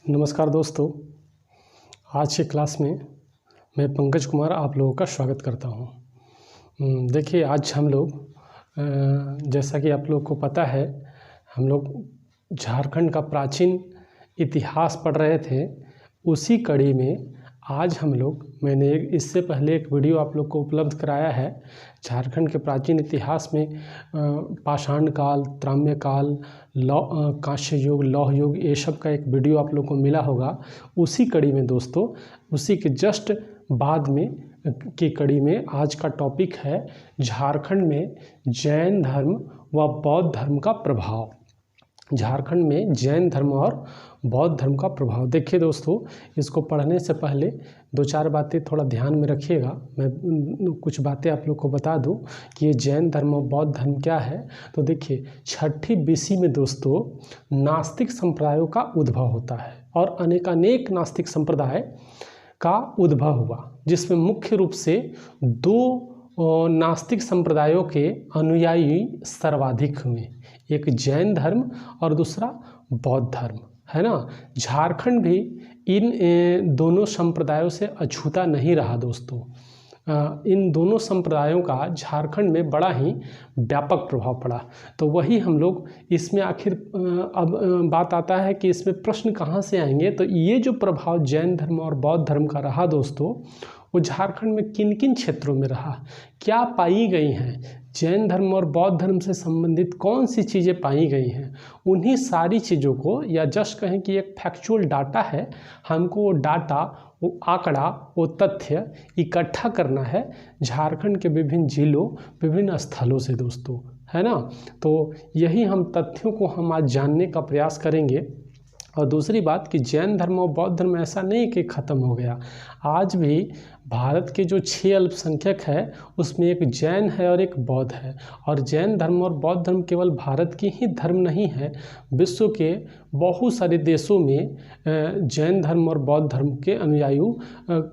नमस्कार दोस्तों, आज के क्लास में मैं पंकज कुमार आप लोगों का स्वागत करता हूं। देखिए, आज हम लोग जैसा कि आप लोगों को पता है, हम लोग झारखंड का प्राचीन इतिहास पढ़ रहे थे। उसी कड़ी में आज मैंने इससे पहले एक वीडियो आप लोग को उपलब्ध कराया है। झारखंड के प्राचीन इतिहास में पाषाण काल, त्राम्य काल, कांस्य युग, लौह युग, ये सब का एक वीडियो आप लोग को मिला होगा। उसी कड़ी में दोस्तों, उसी के जस्ट बाद में की कड़ी में आज का टॉपिक है झारखंड में जैन धर्म व बौद्ध धर्म का प्रभाव। झारखंड में जैन धर्म और बौद्ध धर्म का प्रभाव। देखिए दोस्तों, इसको पढ़ने से पहले दो चार बातें थोड़ा ध्यान में रखिएगा। मैं कुछ बातें आप लोग को बता दूं कि ये जैन धर्म और बौद्ध धर्म क्या है। तो देखिए, 6ठी BC में दोस्तों नास्तिक संप्रदायों का उद्भव होता है और अनेकानेक नास्तिक संप्रदाय का उद्भव हुआ, जिसमें मुख्य रूप से दो नास्तिक संप्रदायों के अनुयायी सर्वाधिक हुए, एक जैन धर्म और दूसरा बौद्ध धर्म, है ना। झारखंड भी इन दोनों संप्रदायों से अछूता नहीं रहा दोस्तों। इन दोनों संप्रदायों का झारखंड में बड़ा ही व्यापक प्रभाव पड़ा। तो वही हम लोग इसमें आखिर अब बात आता है कि इसमें प्रश्न कहाँ से आएंगे। तो ये जो प्रभाव जैन धर्म और बौद्ध धर्म का रहा दोस्तों, वो झारखंड में किन किन क्षेत्रों में रहा, क्या पाई गई हैं, जैन धर्म और बौद्ध धर्म से संबंधित कौन सी चीज़ें पाई गई हैं, उन्हीं सारी चीज़ों को, या जस्ट कहें कि एक फैक्चुअल डाटा है, हमको वो डाटा, वो आंकड़ा, वो तथ्य इकट्ठा करना है झारखंड के विभिन्न जिलों, विभिन्न स्थलों से दोस्तों, है ना। तो यही हम तथ्यों को हम आज जानने का प्रयास करेंगे। और दूसरी बात कि जैन धर्म और बौद्ध धर्म ऐसा नहीं कि ख़त्म हो गया। आज भी भारत के जो 6 अल्पसंख्यक है, उसमें एक जैन है और एक बौद्ध है। और जैन धर्म और बौद्ध धर्म केवल भारत की ही धर्म नहीं है, विश्व के बहुत सारे देशों में जैन धर्म और बौद्ध धर्म के अनुयायी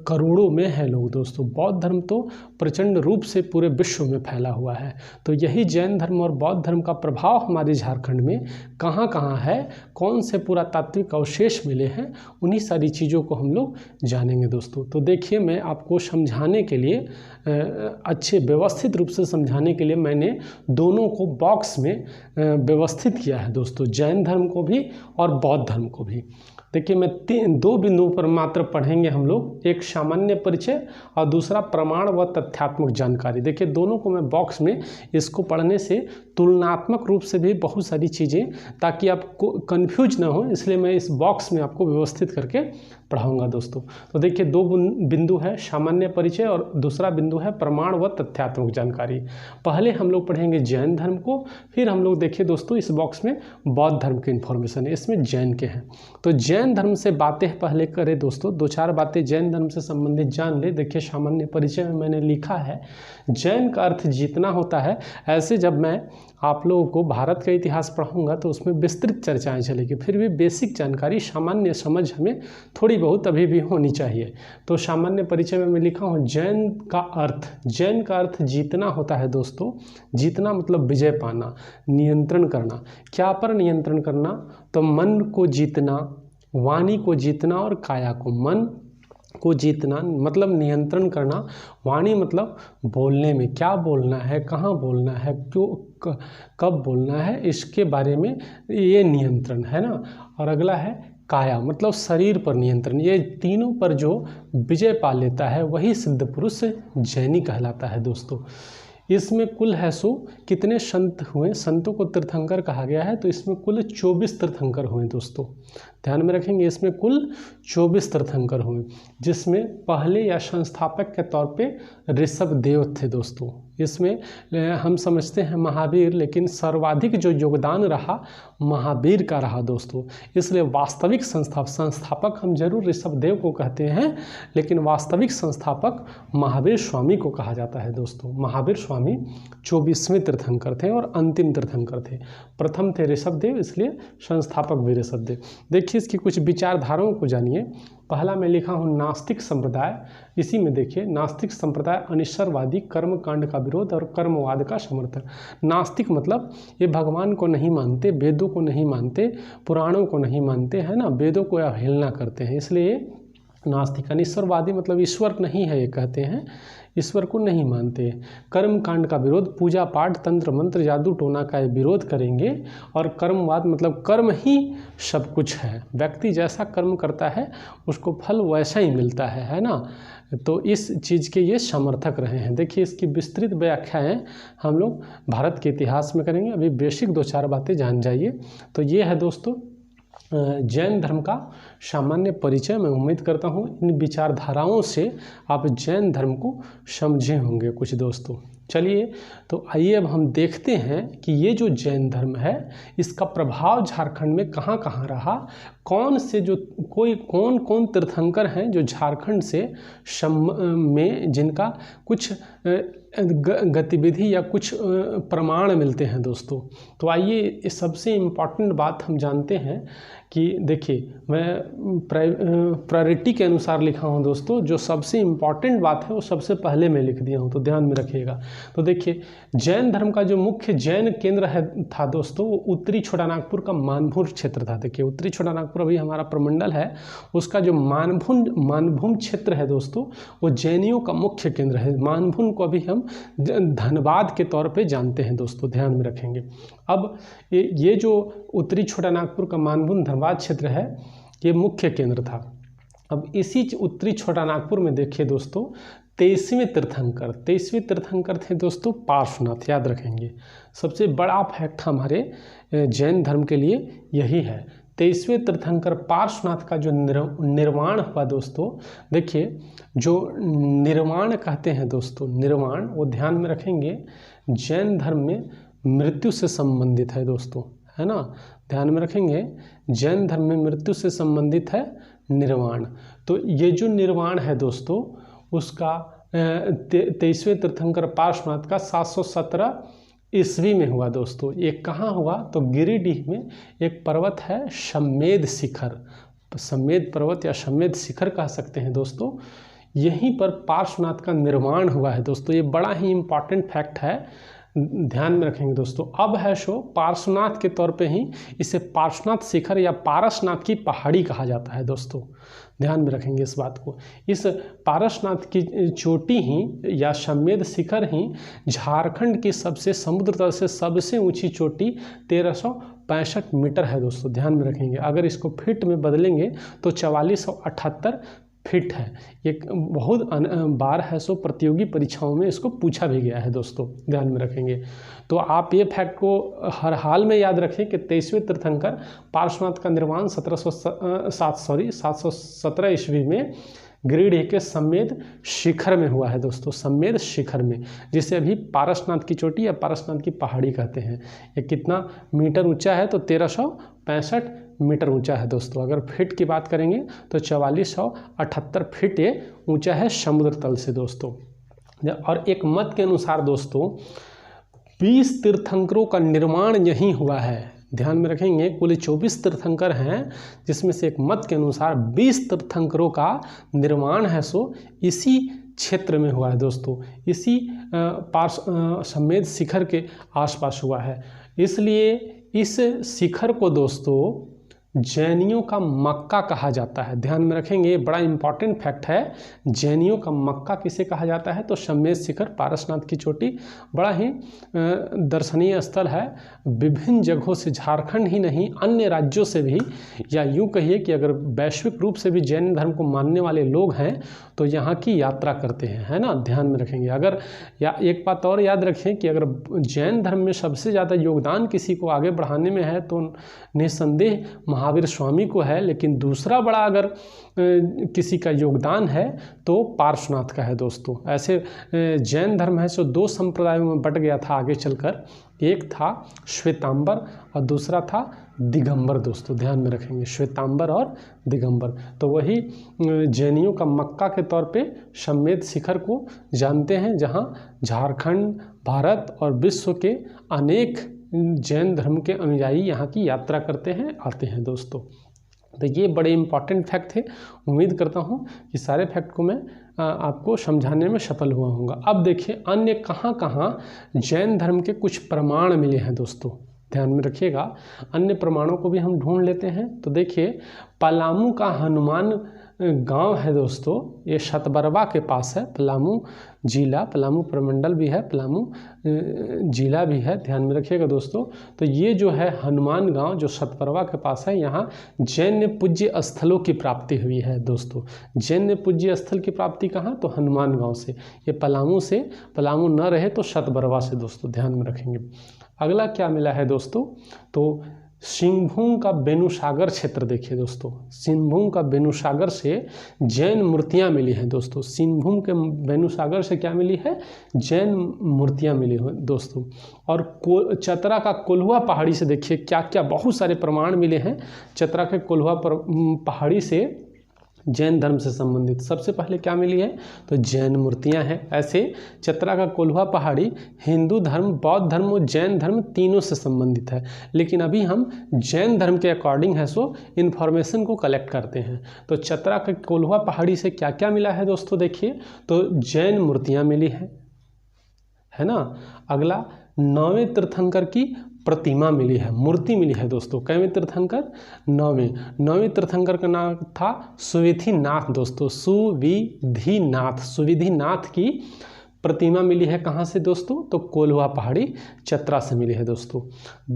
करोड़ों में है लोग दोस्तों। बौद्ध धर्म तो प्रचंड रूप से पूरे विश्व में फैला हुआ है। तो यही जैन धर्म और बौद्ध धर्म का प्रभाव हमारे झारखंड में कहाँ कहाँ है, कौन से पुरातात्विक अवशेष मिले हैं, उन्हीं सारी चीज़ों को हम लोग जानेंगे दोस्तों। तो देखिए, मैं आपको समझाने के लिए, अच्छे व्यवस्थित रूप से समझाने के लिए मैंने दोनों को बॉक्स में व्यवस्थित किया है दोस्तों, जैन धर्म को भी और बौद्ध धर्म को भी। देखिए, मैं 2 बिंदुओं पर मात्र पढ़ेंगे हम लोग, एक सामान्य परिचय और दूसरा प्रमाण व तथ्यात्मक जानकारी। देखिए, दोनों को मैं बॉक्स में, इसको पढ़ने से तुलनात्मक रूप से भी बहुत सारी चीज़ें, ताकि आपको कन्फ्यूज ना हो, इसलिए मैं इस बॉक्स में आपको व्यवस्थित करके पढ़ाऊंगा दोस्तों। तो देखिए, 2 बिंदु है, सामान्य परिचय और दूसरा बिंदु है प्रमाण व तथ्यात्मक जानकारी। पहले हम लोग पढ़ेंगे जैन धर्म को, फिर हम लोग देखिए दोस्तों इस बॉक्स में बौद्ध धर्म की इन्फॉर्मेशन है, इसमें जैन के हैं। तो जैन धर्म से बातें पहले करें दोस्तों, 2-4 बातें जैन धर्म से संबंधित जान ले। देखिए, सामान्य परिचय में मैंने लिखा है जैन का अर्थ जीतना होता है। ऐसे जब मैं आप लोगों को भारत का इतिहास पढ़ाऊंगा तो उसमें विस्तृत चर्चाएं चलेगी, फिर भी बेसिक जानकारी, सामान्य समझ हमें थोड़ी बहुत अभी भी होनी चाहिए। तो सामान्य परिचय में मैं लिखा हूँ जैन का अर्थ जीतना होता है दोस्तों। जीतना मतलब विजय पाना, नियंत्रण करना। क्या पर नियंत्रण करना? तो मन को जीतना, वाणी को जीतना और काया को। मन को जीतना मतलब नियंत्रण करना, वाणी मतलब बोलने में, क्या बोलना है, कहाँ बोलना है, क्यों, कब बोलना है, इसके बारे में ये नियंत्रण है ना। और अगला है काया, मतलब शरीर पर नियंत्रण। ये तीनों पर जो विजय पा लेता है वही सिद्ध पुरुष जैनी कहलाता है दोस्तों। इसमें कुल है सो कितने संत हुए, संतों को तीर्थंकर कहा गया है, तो इसमें कुल 24 तीर्थंकर हुए दोस्तों। ध्यान में रखेंगे, इसमें कुल 24 तीर्थंकर हुए, जिसमें पहले या संस्थापक के तौर पे ऋषभ देव थे दोस्तों। इसमें हम समझते हैं महावीर, लेकिन सर्वाधिक जो योगदान रहा महावीर का रहा दोस्तों। इसलिए वास्तविक संस्थापक हम जरूर ऋषभ देव को कहते हैं, लेकिन वास्तविक संस्थापक महावीर स्वामी को कहा जाता है दोस्तों। महावीर स्वामी 24वें तीर्थंकर थे और अंतिम तीर्थंकर थे। प्रथम थे ऋषभ देव, इसलिए संस्थापक भी ऋषभ देव। देखिए, देखिए इसकी कुछ विचारधाराओं को जानिए। पहला मैं लिखा हूँ नास्तिक संप्रदाय। इसी में देखिए नास्तिक संप्रदाय अनिश्वरवादी, कर्म कांड का विरोध और कर्मवाद का समर्थन। नास्तिक मतलब ये भगवान को नहीं मानते, वेदों को नहीं मानते, पुराणों को नहीं मानते, है ना, वेदों को अवहेलना करते हैं, इसलिए नास्तिक। अनिश्वरवादी मतलब ईश्वर नहीं है ये कहते हैं, ईश्वर को नहीं मानते। कर्म कांड का विरोध, पूजा पाठ, तंत्र मंत्र, जादू टोना का ये विरोध करेंगे। और कर्मवाद मतलब कर्म ही सब कुछ है, व्यक्ति जैसा कर्म करता है उसको फल वैसा ही मिलता है ना। तो इस चीज़ के ये समर्थक रहे हैं। देखिए इसकी विस्तृत व्याख्याएं हम लोग भारत के इतिहास में करेंगे। अभी बेसिक 2-4 बातें जान जाइए। तो ये है दोस्तों जैन धर्म का सामान्य परिचय। मैं उम्मीद करता हूँ इन विचारधाराओं से आप जैन धर्म को समझे होंगे कुछ दोस्तों। चलिए तो आइए अब हम देखते हैं कि ये जो जैन धर्म है इसका प्रभाव झारखंड में कहाँ कहाँ रहा, कौन से जो कौन कौन तीर्थंकर हैं जो झारखंड से में जिनका कुछ गतिविधि या कुछ प्रमाण मिलते हैं दोस्तों। तो आइए सबसे इम्पॉर्टेंट बात हम जानते हैं कि देखिए मैं प्रायोरिटी के अनुसार लिखा हूँ दोस्तों, जो सबसे इम्पॉर्टेंट बात है वो सबसे पहले मैं लिख दिया हूँ, तो ध्यान में रखिएगा। तो देखिए जैन धर्म का जो मुख्य जैन केंद्र था दोस्तों वो उत्तरी छोटानागपुर का मानभूम क्षेत्र था। देखिए उत्तरी छोटानागपुर अभी हमारा प्रमंडल है, उसका जो मानभूम क्षेत्र है दोस्तों वो जैनियों का मुख्य केंद्र है। मानभूम को अभी हम धनबाद के तौर पे जानते हैं दोस्तों, ध्यान में रखेंगे। अब ये जो उत्तरी छोटानागपुर का मानभूम धनबाद क्षेत्र है ये मुख्य केंद्र था। अब इसी उत्तरी छोटानागपुर में देखिए दोस्तों 23वें तीर्थंकर थे दोस्तों पार्श्वनाथ, याद रखेंगे। सबसे बड़ा फैक्ट हमारे जैन धर्म के लिए यही है। 23वें तीर्थंकर पार्श्वनाथ का जो निर्वाण हुआ दोस्तों, देखिए जो निर्वाण कहते हैं दोस्तों, निर्वाण वो ध्यान में रखेंगे जैन धर्म में मृत्यु से संबंधित है दोस्तों, है ना, ध्यान में रखेंगे जैन धर्म में मृत्यु से संबंधित है निर्वाण। तो ये जो निर्वाण है दोस्तों उसका 23वें तीर्थंकर पार्श्वनाथ का 717 ईस्वी में हुआ दोस्तों। ये कहाँ हुआ तो गिरिडीह में एक पर्वत है शमेध शिखर, शमेध पर्वत या शमेध शिखर कह सकते हैं दोस्तों, यहीं पर पार्श्वनाथ का निर्माण हुआ है दोस्तों। ये बड़ा ही इम्पॉर्टेंट फैक्ट है, ध्यान में रखेंगे दोस्तों। अब है शो पार्श्वनाथ के तौर पे ही इसे पार्श्वनाथ शिखर या पारसनाथ की पहाड़ी कहा जाता है दोस्तों, ध्यान में रखेंगे इस बात को। इस पारसनाथ की चोटी ही या शमेध शिखर ही झारखंड की सबसे समुद्र तल से सबसे ऊंची चोटी 1365 मीटर है दोस्तों, ध्यान में रखेंगे। अगर इसको फीट में बदलेंगे तो 4478 फीट है। ये बहुत बार है सो प्रतियोगी परीक्षाओं में इसको पूछा भी गया है दोस्तों, ध्यान में रखेंगे। तो आप ये फैक्ट को हर हाल में याद रखें कि 23वें तीर्थंकर पार्श्वनाथ का निर्माण 717 ईस्वी में गिरिडीह के शमेध शिखर में हुआ है दोस्तों, शमेध शिखर में, जिसे अभी पारसनाथ की चोटी या पारसनाथ की पहाड़ी कहते हैं। ये कितना मीटर ऊंचा है तो 1365 मीटर ऊंचा है दोस्तों। अगर फीट की बात करेंगे तो 4478 फीट ये ऊंचा है समुद्र तल से दोस्तों। और एक मत के अनुसार दोस्तों 20 तीर्थंकरों का निर्माण यहीं हुआ है, ध्यान में रखेंगे। कुल 24 तीर्थंकर हैं जिसमें से एक मत के अनुसार 20 तीर्थंकरों का निर्माण है सो इसी क्षेत्र में हुआ है दोस्तों, इसी शमेध शिखर के आसपास हुआ है। इसलिए इस शिखर को दोस्तों जैनियों का मक्का कहा जाता है, ध्यान में रखेंगे। बड़ा इंपॉर्टेंट फैक्ट है, जैनियों का मक्का किसे कहा जाता है तो शमेध शिखर पारसनाथ की चोटी बड़ा ही दर्शनीय स्थल है। विभिन्न जगहों से, झारखंड ही नहीं अन्य राज्यों से भी, या यूँ कहिए कि अगर वैश्विक रूप से भी जैन धर्म को मानने वाले लोग हैं तो यहाँ की यात्रा करते हैं, है ना, ध्यान में रखेंगे। अगर या एक बात और याद रखें कि अगर जैन धर्म में सबसे ज़्यादा योगदान किसी को आगे बढ़ाने में है तो निस्संदेह महावीर स्वामी को है, लेकिन दूसरा बड़ा अगर किसी का योगदान है तो पार्श्वनाथ का है दोस्तों। ऐसे जैन धर्म है सो 2 संप्रदायों में बट गया था आगे चलकर, एक था श्वेतांबर और दूसरा था दिगंबर दोस्तों, ध्यान में रखेंगे, श्वेतांबर और दिगंबर। तो वही जैनियों का मक्का के तौर पे शमेध शिखर को जानते हैं, जहाँ झारखंड, भारत और विश्व के अनेक जैन धर्म के अनुयायी यहाँ की यात्रा करते हैं, आते हैं दोस्तों। तो ये बड़े इंपॉर्टेंट फैक्ट थे। उम्मीद करता हूँ कि सारे फैक्ट को मैं आपको समझाने में सफल हुआ हूँगा। अब देखिए अन्य कहाँ कहाँ जैन धर्म के कुछ प्रमाण मिले हैं दोस्तों, ध्यान में रखिएगा। अन्य प्रमाणों को भी हम ढूंढ लेते हैं। तो देखिए पलामू का हनुमान गांव है दोस्तों, ये शतबरवा के पास है। पलामू जिला, पलामू प्रमंडल भी है, पलामू जिला भी है, ध्यान में रखिएगा दोस्तों। तो ये जो है हनुमान गांव जो शतबरवा के पास है, यहाँ जैन पूज्य स्थलों की प्राप्ति हुई है दोस्तों। जैन पूज्य स्थल की प्राप्ति कहाँ? तो हनुमान गांव से। ये पलामू से, पलामू न रहे तो शतबरवा से दोस्तों, ध्यान में रखेंगे। अगला क्या मिला है दोस्तों? तो सिंहभूम का बेनुसागर क्षेत्र देखिए दोस्तों, सिंहभूम का बेनुसागर से जैन मूर्तियां मिली हैं दोस्तों। सिंहभूम के बेनुसागर से क्या मिली है? जैन मूर्तियां मिली हैं दोस्तों। और चतरा का कोल्हुआ पहाड़ी से देखिए क्या क्या बहुत सारे प्रमाण मिले हैं। चतरा के कोल्हुआ पहाड़ी से जैन धर्म से संबंधित सबसे पहले क्या मिली है? तो जैन मूर्तियां हैं। ऐसे चतरा का कोल्हुआ पहाड़ी हिंदू धर्म, बौद्ध धर्म और जैन धर्म तीनों से संबंधित है, लेकिन अभी हम जैन धर्म के अकॉर्डिंग है सो इन्फॉर्मेशन को कलेक्ट करते हैं। तो चतरा के कोल्हुआ पहाड़ी से क्या क्या मिला है दोस्तों? देखिए तो जैन मूर्तियां मिली है ना। अगला 9वें तीर्थंकर की प्रतिमा मिली है, मूर्ति मिली है दोस्तों। कैवें तीर्थंकर? 9वें तीर्थंकर का नाम था सुविधिनाथ दोस्तों, सुविधिनाथ। सुविधिनाथ की प्रतिमा मिली है कहाँ से दोस्तों? तो कोल्हुआ पहाड़ी चतरा से मिली है दोस्तों।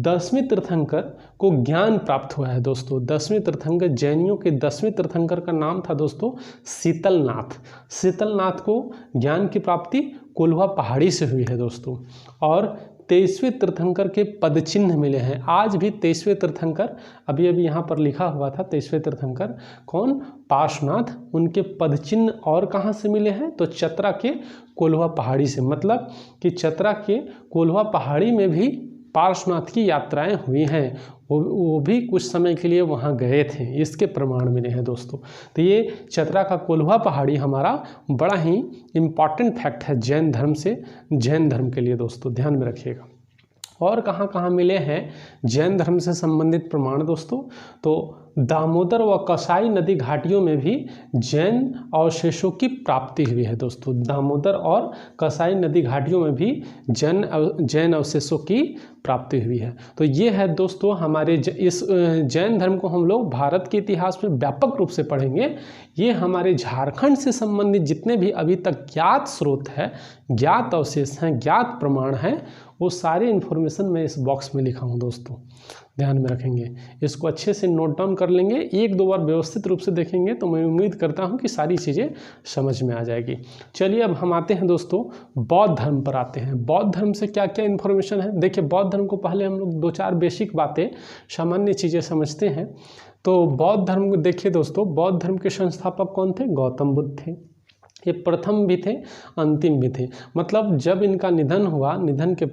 10वें तीर्थंकर को ज्ञान प्राप्त हुआ है दोस्तों। 10वें तीर्थंकर, जैनियों के 10वें तीर्थंकर का नाम था दोस्तों शीतलनाथ। शीतलनाथ को ज्ञान की प्राप्ति कोल्हुआ पहाड़ी से हुई है दोस्तों। और 23वें तीर्थंकर के पदचिन्ह मिले हैं। आज भी 23वें तीर्थंकर, अभी अभी यहाँ पर लिखा हुआ था 23वें तीर्थंकर कौन? पार्श्वनाथ। उनके पदचिन्ह और कहाँ से मिले हैं? तो चतरा के कोल्हुआ पहाड़ी से। मतलब कि चतरा के कोल्हुआ पहाड़ी में भी पार्श्वनाथ की यात्राएं हुई हैं, वो भी कुछ समय के लिए वहाँ गए थे, इसके प्रमाण मिले हैं दोस्तों। तो ये चतरा का कोल्हुआ पहाड़ी हमारा बड़ा ही इम्पॉर्टेंट फैक्ट है जैन धर्म से, जैन धर्म के लिए दोस्तों, ध्यान में रखिएगा। और कहाँ कहाँ मिले हैं जैन धर्म से संबंधित प्रमाण दोस्तों? तो दामोदर व कसाई नदी घाटियों में भी जैन अवशेषों की प्राप्ति हुई है दोस्तों। दामोदर और कसाई नदी घाटियों में भी जैन अवशेषों की प्राप्ति हुई है। तो ये है दोस्तों हमारे इस जैन धर्म को हम लोग भारत के इतिहास में व्यापक रूप से पढ़ेंगे। ये हमारे झारखंड से संबंधित जितने भी अभी तक ज्ञात स्रोत है, ज्ञात अवशेष हैं, ज्ञात प्रमाण हैं, वो सारे इन्फॉर्मेशन मैं इस बॉक्स में लिखा हूँ दोस्तों, ध्यान में रखेंगे। इसको अच्छे से नोट डाउन कर लेंगे, एक दो बार व्यवस्थित रूप से देखेंगे तो मैं उम्मीद करता हूँ कि सारी चीज़ें समझ में आ जाएगी। चलिए अब हम आते हैं दोस्तों बौद्ध धर्म पर आते हैं। बौद्ध धर्म से क्या क्या इन्फॉर्मेशन है? देखिए बौद्ध धर्म को पहले हम लोग 2-4 बेसिक बातें, सामान्य चीज़ें समझते हैं। तो बौद्ध धर्म को देखिए दोस्तों, बौद्ध धर्म के संस्थापक कौन थे? गौतम बुद्ध थे। ये प्रथम भी थे, अंतिम भी थे। मतलब जब इनका निधन हुआ, निधन के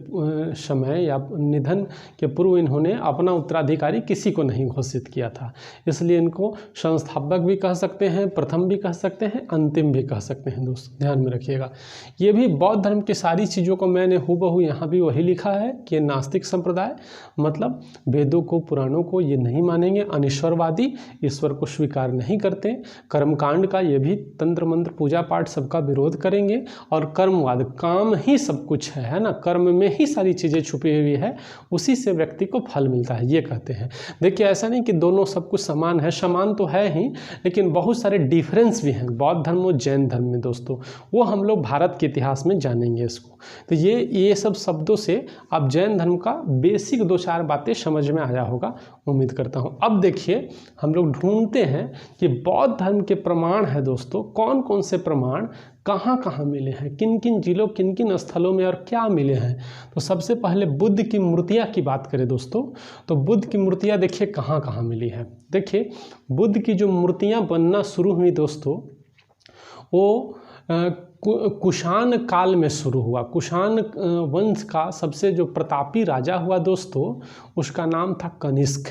समय या निधन के पूर्व इन्होंने अपना उत्तराधिकारी किसी को नहीं घोषित किया था, इसलिए इनको संस्थापक भी कह सकते हैं, प्रथम भी कह सकते हैं, अंतिम भी कह सकते हैं दोस्तों, ध्यान में रखिएगा। ये भी बौद्ध धर्म की सारी चीज़ों को मैंने हूबहू यहाँ भी वही लिखा है कि नास्तिक संप्रदाय, मतलब वेदों को, पुराणों को ये नहीं मानेंगे, अनिश्वरवादी, ईश्वर को स्वीकार नहीं करते, कर्मकांड का, ये भी तंत्र मंत्र पूजा पाठ सबका विरोध करेंगे, और कर्मवाद, काम ही सब कुछ है ना, कर्म में ही सारी चीज़ें छुपी हुई है, उसी से व्यक्ति को फल मिलता है, ये कहते हैं। देखिए ऐसा नहीं कि दोनों सब कुछ समान है, समान तो है ही, लेकिन बहुत सारे डिफरेंस भी हैं बौद्ध धर्म और जैन धर्म में दोस्तों, वो हम लोग भारत के इतिहास में जानेंगे इसको। तो ये सब शब्दों से आप जैन धर्म का बेसिक 2-4 बातें समझ में आया होगा, उम्मीद करता हूँ। अब देखिए हम लोग ढूंढते हैं कि बौद्ध धर्म के प्रमाण है दोस्तों, कौन कौन से प्रमाण कहाँ कहाँ मिले हैं, किन किन जिलों, किन किन स्थलों में और क्या मिले हैं। तो सबसे पहले बुद्ध की मूर्तियाँ की बात करें दोस्तों, तो बुद्ध की मूर्तियाँ देखिए कहाँ कहाँ मिली है। देखिए बुद्ध की जो मूर्तियाँ बनना शुरू हुई दोस्तों, वो कुषाण काल में शुरू हुआ। कुषाण वंश का सबसे जो प्रतापी राजा हुआ दोस्तों, उसका नाम था कनिष्क।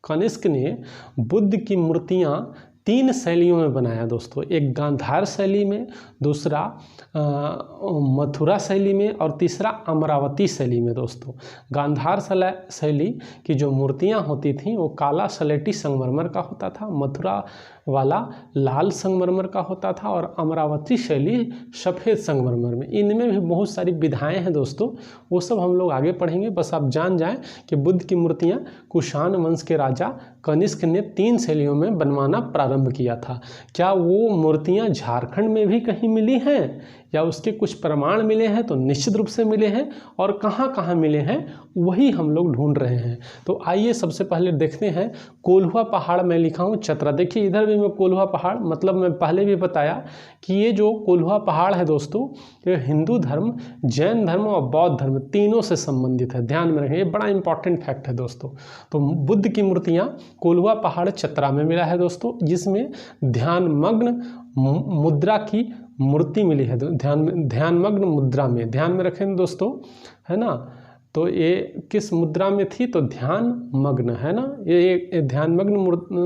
कनिष्क ने बुद्ध की मूर्तियाँ 3 शैलियों में बनाया दोस्तों, एक गांधार शैली में, दूसरा मथुरा शैली में और तीसरा अमरावती शैली में दोस्तों। गांधार शैली की जो मूर्तियां होती थीं वो काला सलेटी संगमरमर का होता था, मथुरा वाला लाल संगमरमर का होता था और अमरावती शैली सफ़ेद संगमरमर में। इनमें भी बहुत सारी विधाएं हैं दोस्तों, वो सब हम लोग आगे पढ़ेंगे। बस आप जान जाएं कि बुद्ध की मूर्तियां कुषाण वंश के राजा कनिष्क ने 3 शैलियों में बनवाना प्रारंभ किया था। क्या वो मूर्तियां झारखंड में भी कहीं मिली हैं या उसके कुछ प्रमाण मिले हैं? तो निश्चित रूप से मिले हैं, और कहाँ कहाँ मिले हैं वही हम लोग ढूंढ रहे हैं। तो आइए सबसे पहले देखते हैं कोल्हुआ पहाड़ में लिखा हूँ चतरा। देखिए इधर भी मैं कोल्हुआ पहाड़, मतलब मैं पहले भी बताया कि ये जो कोल्हुआ पहाड़ है दोस्तों, ये हिंदू धर्म, जैन धर्म और बौद्ध धर्म तीनों से संबंधित है। ध्यान में रखें, ये बड़ा इंपॉर्टेंट फैक्ट है दोस्तों। तो बुद्ध की मूर्तियाँ कोल्हुआ पहाड़ चतरा में मिला है दोस्तों, जिसमें ध्यानमग्न मुद्रा की मूर्ति मिली है। ध्यानमग्न मुद्रा में, ध्यान में रखें दोस्तों, है ना। तो ये किस मुद्रा में थी? तो ध्यान मग्न, है ना। ये ध्यानमग्न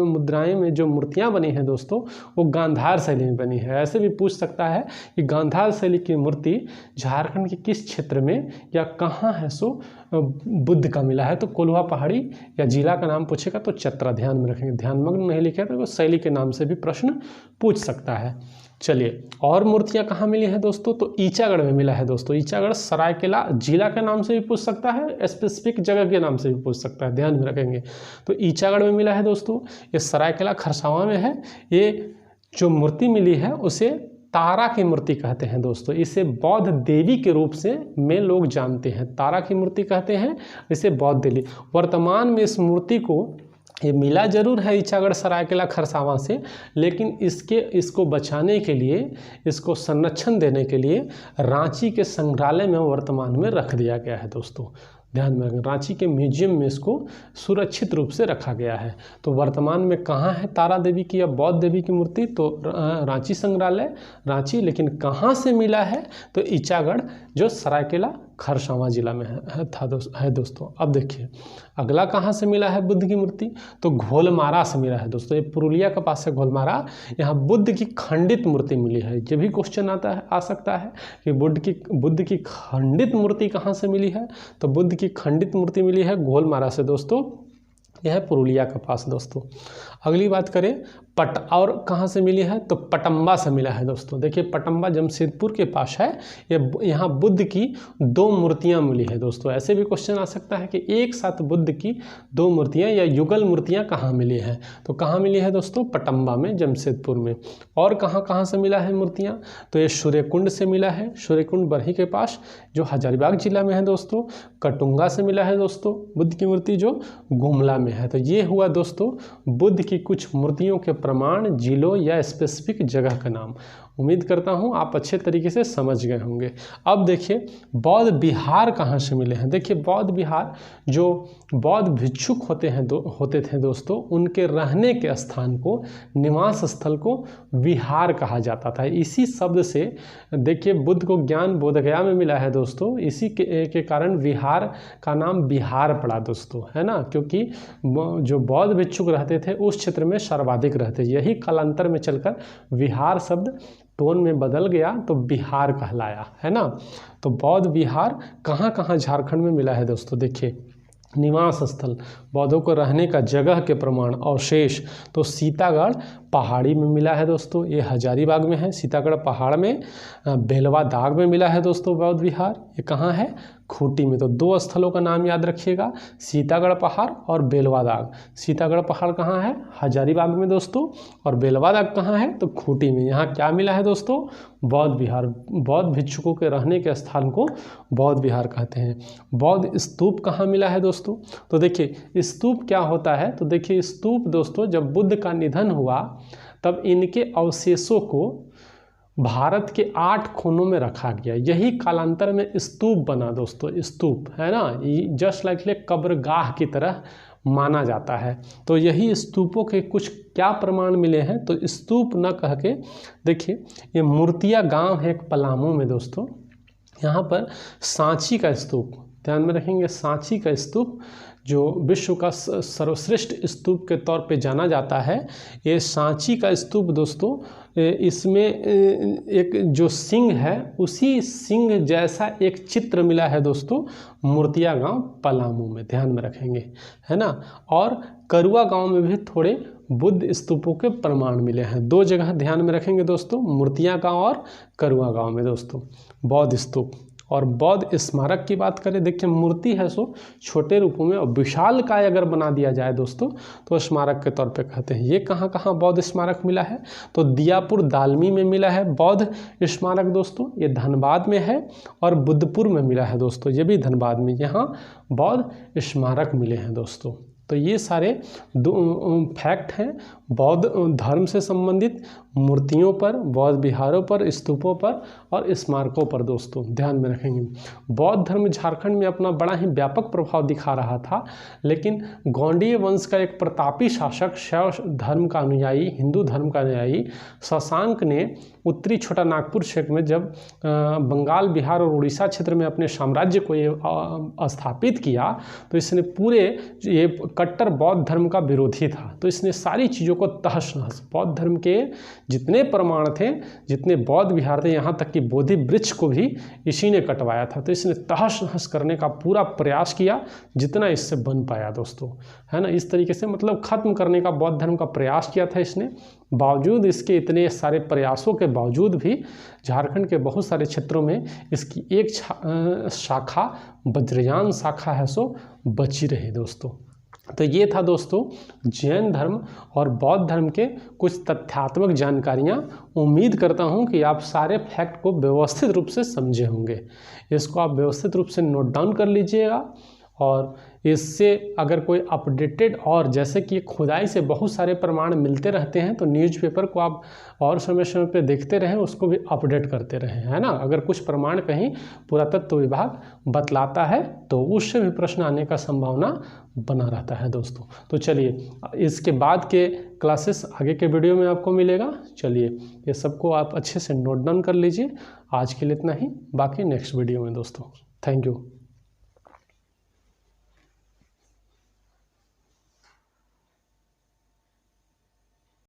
मुद्राएं में जो मूर्तियां बनी हैं दोस्तों, वो गांधार शैली में बनी है। ऐसे भी पूछ सकता है कि गांधार शैली की मूर्ति झारखंड के किस क्षेत्र में या कहाँ है सो बुद्ध का मिला है? तो कोल्हुआ पहाड़ी, या जिला का नाम पूछेगा तो चतरा। ध्यान में रखेंगे, ध्यानमग्न नहीं लिखा तो शैली के नाम से भी प्रश्न पूछ सकता है। चलिए, और मूर्तियां कहाँ मिली हैं दोस्तों? तो ईचागढ़ में मिला है दोस्तों। ईचागढ़ सरायकेला जिला के नाम से भी पूछ सकता है, स्पेसिफिक जगह के नाम से भी पूछ सकता है, ध्यान में रखेंगे। तो ईचागढ़ में मिला है दोस्तों, ये सरायकेला खरसावां में है। ये जो मूर्ति मिली है उसे तारा की मूर्ति कहते हैं दोस्तों। इसे बौद्ध देवी के रूप से में लोग जानते हैं, तारा की मूर्ति कहते हैं इसे बौद्ध देवी। वर्तमान में इस मूर्ति को ये मिला जरूर है ईचागढ़ सरायकेला खरसावां से, लेकिन इसको बचाने के लिए, इसको संरक्षण देने के लिए रांची के संग्रहालय में वर्तमान में रख दिया गया है दोस्तों। ध्यान में रखें, रांची के म्यूजियम में इसको सुरक्षित रूप से रखा गया है। तो वर्तमान में कहाँ है तारा देवी की या बौद्ध देवी की मूर्ति? तो रांची संग्रहालय, रांची। लेकिन कहाँ से मिला है? तो ईचागढ़, जो सरायकेला खरसावां जिला में है दोस्तों। अब देखिए अगला कहाँ से मिला है बुद्ध की मूर्ति? तो घोलमारा से मिला है दोस्तों। ये पुरुलिया के पास है घोलमारा, यहाँ बुद्ध की खंडित मूर्ति मिली है। ये भी क्वेश्चन आ सकता है कि बुद्ध की खंडित मूर्ति कहाँ से मिली है? तो बुद्ध की खंडित मूर्ति मिली है घोलमारा से दोस्तों, यह है पुरुलिया के पास दोस्तों। अगली बात करें और कहाँ से मिली है? तो पटम्बा से मिला है दोस्तों। देखिए पटम्बा जमशेदपुर के पास है। यहाँ बुद्ध की 2 मूर्तियाँ मिली है दोस्तों। ऐसे भी क्वेश्चन आ सकता है कि एक साथ बुद्ध की 2 मूर्तियाँ या युगल मूर्तियाँ कहाँ मिली हैं? तो कहाँ मिली है दोस्तों? पटम्बा में, जमशेदपुर में। और कहाँ से मिला है मूर्तियाँ? तो ये सूर्यकुंड से मिला है, सूर्यकुंड बरही के पास जो हजारीबाग जिला में है दोस्तों। कटुंगा से मिला है दोस्तों बुद्ध की मूर्ति, जो गुमला में है। तो ये हुआ दोस्तों बुद्ध की कुछ मूर्तियों के प्रमाण, जिलों या स्पेसिफिक जगह का नाम। उम्मीद करता हूँ आप अच्छे तरीके से समझ गए होंगे। अब देखिए बौद्ध विहार कहाँ से मिले हैं। देखिए बौद्ध विहार, जो बौद्ध भिक्षुक होते थे दोस्तों, उनके रहने के स्थान को, निवास स्थल को विहार कहा जाता था। इसी शब्द से देखिए बुद्ध को ज्ञान बोधगया में मिला है दोस्तों। इसी के कारण विहार का नाम बिहार पड़ा दोस्तों, है ना, क्योंकि जो बौद्ध भिक्षुक रहते थे उस क्षेत्र में सर्वाधिक रहते। यही कालांतर में चलकर विहार शब्द टोन में बदल गया तो बिहार कहलाया, है ना। तो बौद्ध विहार कहाँ झारखंड में मिला है दोस्तों? देखिए निवास स्थल, बौद्धों को रहने का जगह के प्रमाण अवशेष, तो सीतागढ़ पहाड़ी में मिला है दोस्तों। ये हजारीबाग में है, सीतागढ़ पहाड़ में। बेलवा दाग में मिला है दोस्तों बौद्ध विहार। ये कहाँ है? खूंटी में। तो 2 स्थलों का नाम याद रखिएगा, सीतागढ़ पहाड़ और बेलवा दाग। सीतागढ़ पहाड़ कहाँ है? हजारीबाग में दोस्तों। और बेलवा दाग कहाँ है? तो खूंटी में। यहाँ क्या मिला है दोस्तों? बौद्ध विहार। बौद्ध भिक्षुकों के रहने के स्थान को बौद्ध विहार कहते हैं। बौद्ध स्तूप कहाँ मिला है दोस्तों? तो देखिए स्तूप क्या होता है? तो देखिए स्तूप दोस्तों, जब बुद्ध का निधन हुआ तब इनके अवशेषों को भारत के 8 कोनों में रखा गया। यही कालांतर में स्तूप बना दोस्तों। स्तूप, है ना, जस्ट लाइक कब्रगाह की तरह माना जाता है। तो यही स्तूपों के कुछ क्या प्रमाण मिले हैं? तो स्तूप न कह के देखिए ये मूर्तिया गांव है एक पलामू में दोस्तों। यहाँ पर सांची का स्तूप, ध्यान में रखेंगे। सांची का स्तूप जो विश्व का सर्वश्रेष्ठ स्तूप के तौर पे जाना जाता है, ये सांची का स्तूप दोस्तों, इसमें एक जो सिंह है उसी सिंह जैसा एक चित्र मिला है दोस्तों मूर्तिया गांव पलामू में, ध्यान में रखेंगे, है ना। और करुआ गांव में भी थोड़े बुद्ध स्तूपों के प्रमाण मिले हैं। 2 जगह ध्यान में रखेंगे दोस्तों, मूर्तिया गांव और करुआ गांव में दोस्तों बौद्ध स्तूप। और बौद्ध स्मारक की बात करें, देखिए मूर्ति है सो छोटे रूपों में, और विशाल काय अगर बना दिया जाए दोस्तों तो स्मारक के तौर पे कहते हैं। ये कहाँ कहाँ बौद्ध स्मारक मिला है, तो दियापुर दालमी में मिला है बौद्ध स्मारक दोस्तों, ये धनबाद में है, और बुद्धपुर में मिला है दोस्तों, ये भी धनबाद में, यहाँ बौद्ध स्मारक मिले हैं दोस्तों। तो ये सारे फैक्ट हैं बौद्ध धर्म से संबंधित मूर्तियों पर, बौद्ध विहारों पर, स्तूपों पर और स्मारकों पर दोस्तों, ध्यान में रखेंगे। बौद्ध धर्म झारखंड में अपना बड़ा ही व्यापक प्रभाव दिखा रहा था, लेकिन गौंडीय वंश का एक प्रतापी शासक, शैव धर्म का अनुयायी, हिंदू धर्म का अनुयायी शशांक ने उत्तरी छोटा नागपुर क्षेत्र में जब बंगाल, बिहार और उड़ीसा क्षेत्र में अपने साम्राज्य को ये स्थापित किया, तो इसने पूरे ये कट्टर बौद्ध धर्म का विरोधी था, तो इसने सारी चीज़ों को तहस नहस, बौद्ध धर्म के जितने प्रमाण थे, जितने बौद्ध विहार थे, यहाँ तक कि बोधि वृक्ष को भी इसी ने कटवाया था, तो इसने तहस नहस करने का पूरा प्रयास किया जितना इससे बन पाया दोस्तों, है ना। इस तरीके से मतलब खत्म करने का बौद्ध धर्म का प्रयास किया था इसने। बावजूद इसके इतने सारे प्रयासों के बावजूद भी झारखंड के बहुत सारे क्षेत्रों में इसकी एक शाखा, वज्रयान शाखा है सो बची रही दोस्तों। तो ये था दोस्तों जैन धर्म और बौद्ध धर्म के कुछ तथ्यात्मक जानकारियाँ। उम्मीद करता हूँ कि आप सारे फैक्ट को व्यवस्थित रूप से समझे होंगे। इसको आप व्यवस्थित रूप से नोट डाउन कर लीजिएगा, और इससे अगर कोई अपडेटेड, और जैसे कि खुदाई से बहुत सारे प्रमाण मिलते रहते हैं, तो न्यूज़पेपर को आप और समय समय पे देखते रहें, उसको भी अपडेट करते रहें, है ना। अगर कुछ प्रमाण कहीं पुरातत्व विभाग बतलाता है तो उससे भी प्रश्न आने का संभावना बना रहता है दोस्तों। तो चलिए, इसके बाद के क्लासेस आगे के वीडियो में आपको मिलेगा। चलिए, ये सबको आप अच्छे से नोट डाउन कर लीजिए। आज के लिए इतना ही, बाकी नेक्स्ट वीडियो में दोस्तों। Thank you.